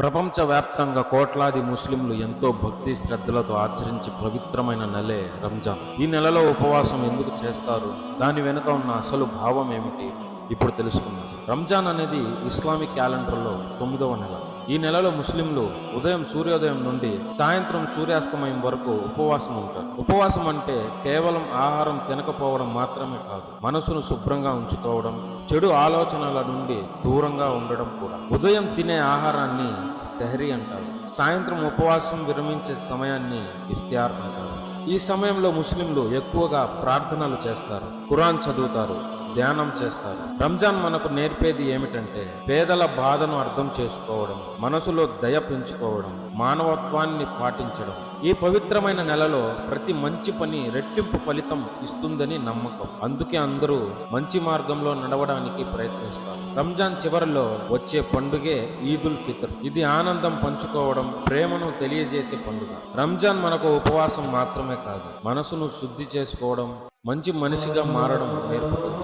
ప్రపంచవ్యాప్తంగా కోట్లాది ముస్లింలు ఎంతో భక్తి శ్రద్ధలతో ఆచరించి పవిత్రమైన నెలే రంజాన్. ఈ నెలలో ఉపవాసం ఎందుకు చేస్తారు, దాని వెనుక ఉన్న అసలు భావం ఏమిటి ఇప్పుడు తెలుసుకుందాం. రంజాన్ అనేది ఇస్లామిక్ క్యాలెండర్లో 9వ నెల. ఈ నెలలో ముస్లింలు ఉదయం సూర్యోదయం నుండి సాయంత్రం సూర్యాస్తమయం వరకు ఉపవాసం ఉంటారు. ఉపవాసం అంటే కేవలం ఆహారం తినకపోవడం మాత్రమే కాదు, మనసును శుభ్రంగా ఉంచుకోవడం, చెడు ఆలోచనల నుండి దూరంగా ఉండడం కూడా. ఉదయం తినే ఆహారాన్ని సెహరీ అంటారు. సాయంత్రం ఉపవాసం విరమించే సమయాన్ని ఇఫ్తియార్ అంటారు. ఈ సమయంలో ముస్లింలు ఎక్కువగా ప్రార్థనలు చేస్తారు, ఖురాన్ చదువుతారు, ధ్యానం చేస్తారు. రంజాన్ మనకు నేర్పేది ఏమిటంటే పేదల బాధను అర్థం చేసుకోవడం, మనసులో దయ పెంచుకోవడం, మానవత్వాన్ని పాటించడం. ఈ పవిత్రమైన నెలలో ప్రతి మంచి పని రెట్టింపు ఫలితం ఇస్తుందని నమ్మకం. అందుకే అందరూ మంచి మార్గంలో నడవడానికి ప్రయత్నిస్తారు. రంజాన్ చివరిలో వచ్చే పండుగే ఈదుల్ ఫిత్ర్. ఇది ఆనందం పంచుకోవడం, ప్రేమను తెలియజేసే పండుగ. రంజాన్ మనకు ఉపవాసం మాత్రమే కాదు, మనసును శుద్ధి చేసుకోవడం, మంచి మనిషిగా మారడం నేర్పుతుంది.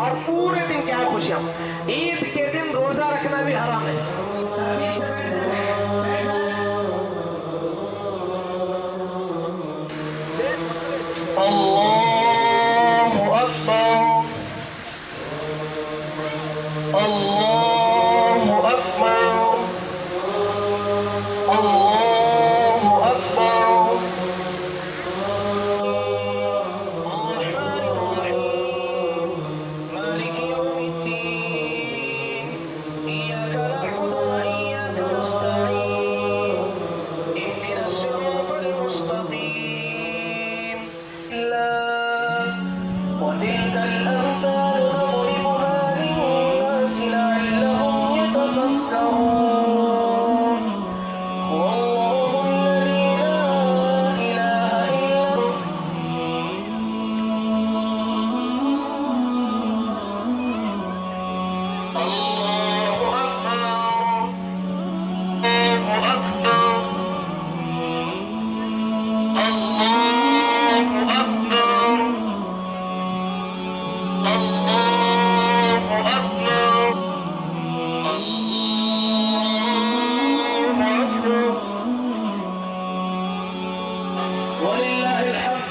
और पूरे दिन क्या खुशियां। ईद के दिन रोजा रखना भी हराम है। अल्लाहु अकबर, अल्लाहु अकबर, अल्लाहु अकबर। وتلك الأمثال نضربها للناس لعلهم يتفكرون. هو الله الذي لا إله إلا هو. الله أكبر، الله أكبر، الله أكبر، الله أكبر، الله أكبر، ولله الحمد.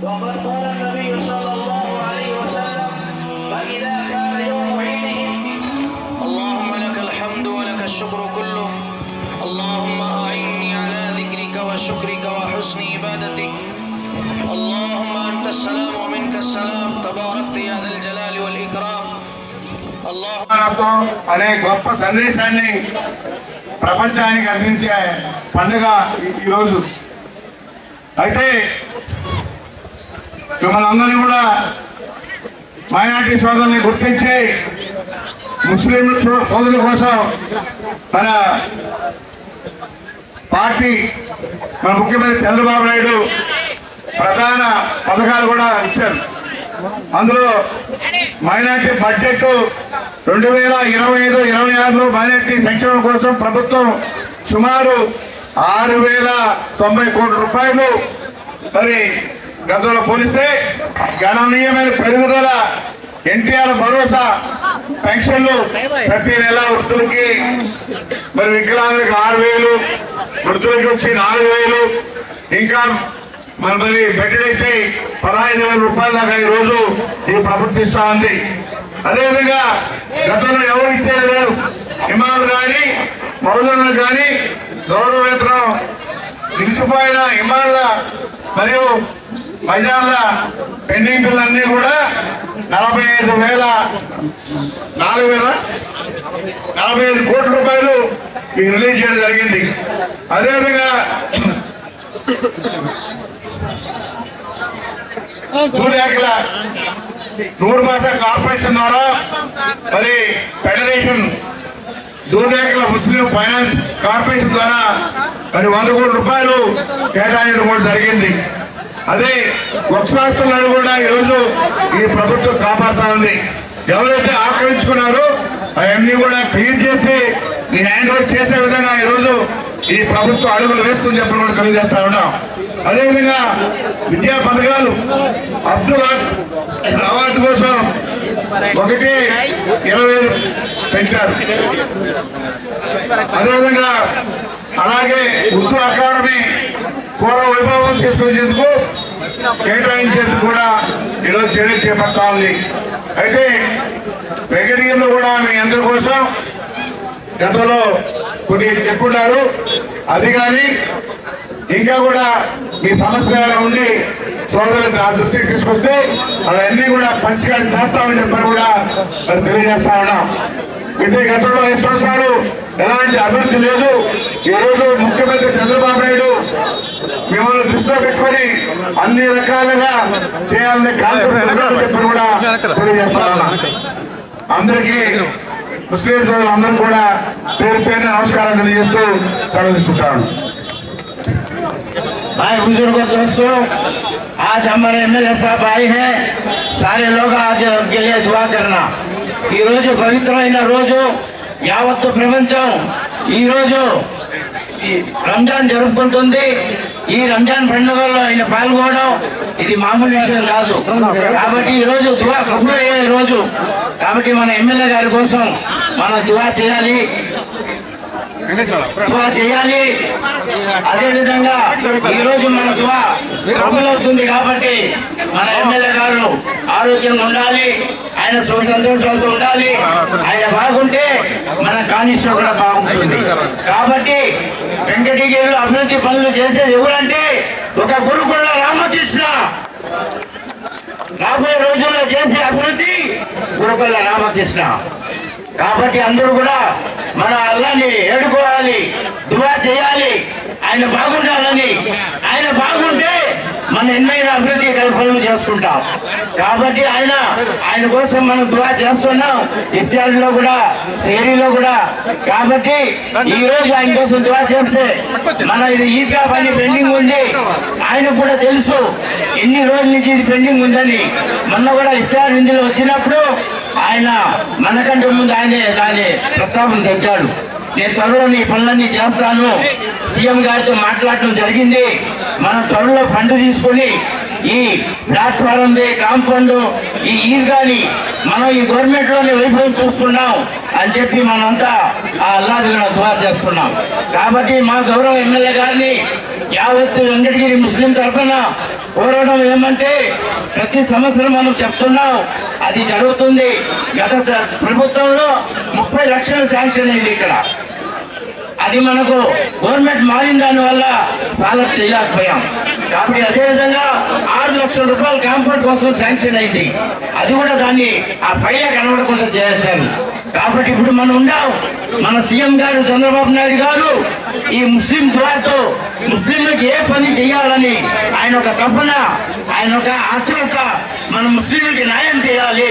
وقد قال النبي صلى الله عليه وسلم: فإذا كان يوم عيدهم اللهم لك الحمد ولك الشكر كله، اللهم أعني على ذكرك وشكرك وحسن عبادتك، اللهم أنت السلام ومنك السلام تباركت يا ذا الجلال والإكرام. అనే గొప్ప సందేశాన్ని ప్రపంచానికి అందించే పండుగ ఈరోజు. అయితే మిమ్మల్ని అందరినీ కూడా మైనారిటీ సోదరుల్ని గుర్తించి ముస్లిం సోదరుల కోసం మన పార్టీ, మన ముఖ్యమంత్రి చంద్రబాబు నాయుడు ప్రధాన పథకాలు కూడా ఇచ్చారు. అందులో మైనార్టీ బడ్జెట్ 2025-26లో మైనార్టీ సంక్షేమం కోసం ప్రభుత్వం సుమారు 6,090 కోట్ల రూపాయలు, మరి గతంలో పోలిస్తే గణనీయమైన పెరుగుదల. ఎన్టీఆర్ భరోసా పెన్షన్లు ప్రతి నెల వృద్ధులకి, మరి వికలాంగులకు 6,000, వృద్ధులకి వచ్చి 4,000, ఇంకా మరి బెడ్డైతే 15,000 రూపాయల దాకా ఈ రోజు ఇది ప్రభుత్విస్తా ఉంది. అదేవిధంగా గతంలో ఎవరు ఇచ్చేది లేరు. ఇమాములు కానీ మౌలూలు కానీ గౌరవవేతనం నిలిచిపోయిన ఇమాముల మరియు మజార్ల పెండింగ్ బిల్లులన్నీ కూడా 45 కోట్ల రూపాయలు మీకు రిలీజ్ చేయడం జరిగింది. అదేవిధంగా నూరుబాట కార్పొరేషన్ ద్వారా మరి ఫెడరేషన్ దూరేకల ముస్లిం ఫైనాన్స్ కార్పొరేషన్ ద్వారా మరి 100 కోట్ల రూపాయలు కేటాయించడం కూడా జరిగింది. అదే వక్సాస్తులను కూడా ఈరోజు ఈ ప్రభుత్వం కాపాడుతా ఉంది. ఎవరైతే ఆక్రమించుకున్నారో అవన్నీ కూడా క్లీన్ చేసి ఈ హ్యాండ్ ఓవర్ చేసే విధంగా ఈరోజు ఈ ప్రభుత్వం అడుగులు వేస్తుందని చెప్పి కూడా తెలియజేస్తా ఉన్నాం. అదేవిధంగా విద్యా పథకాలు అబ్దుల్ అవార్డు కోసం 20,000 పెంచారు. అదేవిధంగా అలాగే ఉర్దూ అకాడమీ పూర్వ వైభవం తీసుకొచ్చేందుకు కేటాయించేందుకు కూడా ఈరోజు చర్యలు చేపడతా ఉంది. అయితే వెంకటగిరిలో కూడా మీ అందరి కోసం గతంలో కొన్ని చెప్పున్నారు. అది కానీ ఇంకా కూడా మీ సమస్యలు ఉండి సోదరులకు ఆ దృష్టికి తీసుకొస్తే అవన్నీ కూడా పరిష్కారం చేస్తామని చెప్పని కూడా తెలియజేస్తా ఉన్నాం. అయితే గతంలో 5 సంవత్సరాలు ఎలాంటి అభివృద్ధి లేదు. ఈరోజు ముఖ్యమంత్రి చంద్రబాబు నాయుడు మిమ్మల్ని దృష్టిలో పెట్టుకొని అన్ని రకాలుగా చేయాలని కాన్సెప్ట్ చెప్పని కూడా తెలియజేస్తా ఉన్నాం. అందరికీ ముస్లిం సోదరులు అందరూ కూడా పేరు పేరున నమస్కారం తెలియజేస్తూ సెలవు తీసుకుంటాను. भाई बुजुर्गों दोस्तों, आज हमारे एमएलए साहब आए हैं. सारे लोग आज के लिए दुआ करना. ఈ రోజు పవిత్రమైన రోజు, యావత్తు ప్రపంచం ఈ రోజు రంజాన్ జరుపుకుంటుంది. ఈ రంజాన్ పండుగలో ఆయన పాల్గొనడం ఇది మామూలు విషయం కాదు. కాబట్టి ఈ రోజు దువా కబూల్ అయ్యే రోజు. కాబట్టి మన ఎమ్మెల్యే గారి కోసం మనం దువా చేయాలి. అదేవిధంగా ఈ రోజు మన దువా కబూల్ అవుతుంది. కాబట్టి మన ఎమ్మెల్యే గారు ఆరోగ్యంగా ఉండాలి, ఆయన సుఖ సంతోషాలతో ఉండాలి. ఆయన బాగుంటే మన కానిస్టో కూడా బాగుంటుంది. కాబట్టి వెంకటగిరిలో అభివృద్ధి పనులు చేసేది ఎవరంటే ఒక గురుకుల రామకృష్ణ. రాబోయే రోజుల్లో చేసే అభివృద్ధి గురుకుల రామకృష్ణ. కాబట్టి అందరూ కూడా మన అల్లాని ఏడుకోవాలి, దువా చేయాలి, ఆయన బాగుండాలని. ఆయన బాగుంటే మన ఎన్నైనా అభివృద్ధి కల్పనలు చేసుకుంటాం. కాబట్టి ఆయన కోసం మనం దువా చేస్తున్నాం, ఇఫ్తార్లో కూడా, షేరీలో కూడా. కాబట్టి ఈ రోజు ఆయన కోసం దువా చేస్తే మన ఇది ఈద్గా పని పెండింగ్ ఉంది. ఆయనకు కూడా తెలుసు ఎన్ని రోజుల నుంచి ఇది పెండింగ్ ఉందని. మొన్న కూడా ఇఫ్తార్ హిందీలో వచ్చినప్పుడు ఆయన మనకంటే ముందు ఆయనే దాని ప్రస్తావన తెచ్చాడు. నేను త్వరలో ఈ పనులన్నీ చేస్తాను, సీఎం గారితో మాట్లాడటం జరిగింది. మనం త్వరలో ఫండ్ తీసుకొని ఈ ప్లాట్ఫారం కాంపౌండ్ ఈ ఈద్గాని మనం ఈ గవర్నమెంట్ లోనే వైభవం చూస్తున్నాం అని చెప్పి మనంతా ఆ అల్లాది కూడా దువా చేసుకున్నాం. కాబట్టి మా గౌరవ ఎమ్మెల్యే గారిని యావత్తు వెంకటగిరి ముస్లిం తరఫున కోరడం ఏమంటే, ప్రతి సంవత్సరం మనం చెప్తున్నాం అది జరుగుతుంది. గత ప్రభుత్వంలో 30 లక్షలు శాంక్షన్ అయింది ఇక్కడ. అది మనకు గవర్నమెంట్ మారిన దానివల్ల చాలా చేయలేకపోయాం. కాబట్టి అదేవిధంగా 6 లక్షల రూపాయలు కాంపౌండ్ కోసం శాంక్షన్ అయింది. అది కూడా దాన్ని ఆ ఫైల్ కనబడకుండా చేశారు. కాబట్టి ఇప్పుడు మనం ఉన్నాం, మన సీఎం గారు చంద్రబాబు నాయుడు గారు ఈ ముస్లిం దువాతో ముస్లింలకు ఏ పని చేయాలని ఆయన ఒక తపన, ఆయన ఒక ఆతృత, మన ముస్లింలకి న్యాయం చేయాలి,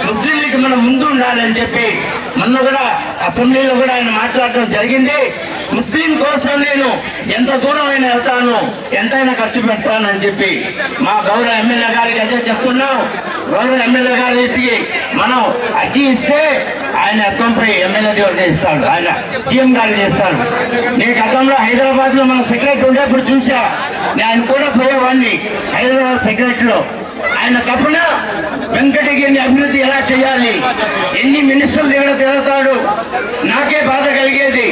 ముస్లింలకి మనం ముందు ఉండాలని చెప్పి మొన్న కూడా అసెంబ్లీలో కూడా ఆయన మాట్లాడటం జరిగింది. ముస్లిం కోసం నేను ఎంత దూరం అయినా వెళ్తాను, ఎంతైనా ఖర్చు పెడతానని చెప్పి మా గౌరవ ఎమ్మెల్యే గారికి అదే చెప్తున్నాం. గౌరవ ఎమ్మెల్యే గారికి మనం అర్జీ ఇస్తే ఆయన అకౌంట్పై ఎమ్మెల్యే దేవుడికి ఇస్తాడు, ఆయన సీఎం గారికి ఇస్తాడు. నేను గతంలో హైదరాబాద్ లో మన సెక్రటరీ ఉండేప్పుడు చూసా, నేను కూడా పోయేవాడిని హైదరాబాద్ సెక్రటరీలో. ఆయన తప్పున వెంకటగిరిని అభివృద్ధి ఎలా చేయాలి, ఎన్ని మినిస్టర్లు దగ్గర తిరుగుతాడు, నాకే బాధ కలిగేది.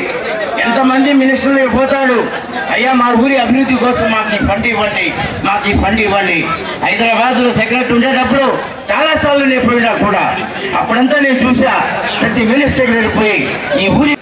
ఎంతమంది మినిస్టర్లు పోతాడు, అయ్యా మా ఊరి అభివృద్ధి కోసం మాకు ఈ ఫండ్ ఇవ్వండి, మాకు ఈ ఫండ్ ఇవ్వండి. హైదరాబాద్లో సెక్రటరీ ఉండేటప్పుడు చాలాసార్లు నేను పోయినా కూడా అప్పుడంతా నేను చూసా, ప్రతి మినిస్టర్ దగ్గర పోయి ఈ ఊరి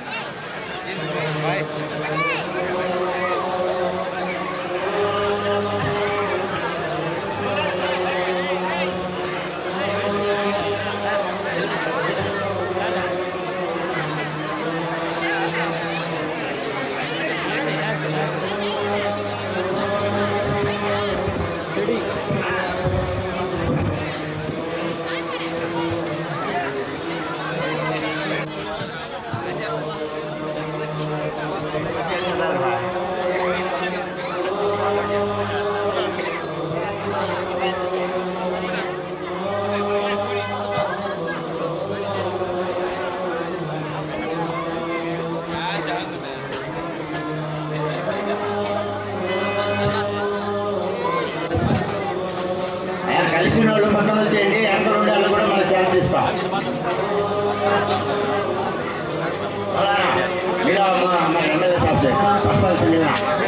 కలిసిన వాళ్ళు పక్కన చేయండి, ఎక్కడ ఉండే వాళ్ళు కూడా మనం ఛాన్స్ ఇస్తాం. మీరు మన ఎమ్మెల్యే సాబ్ వస్తారు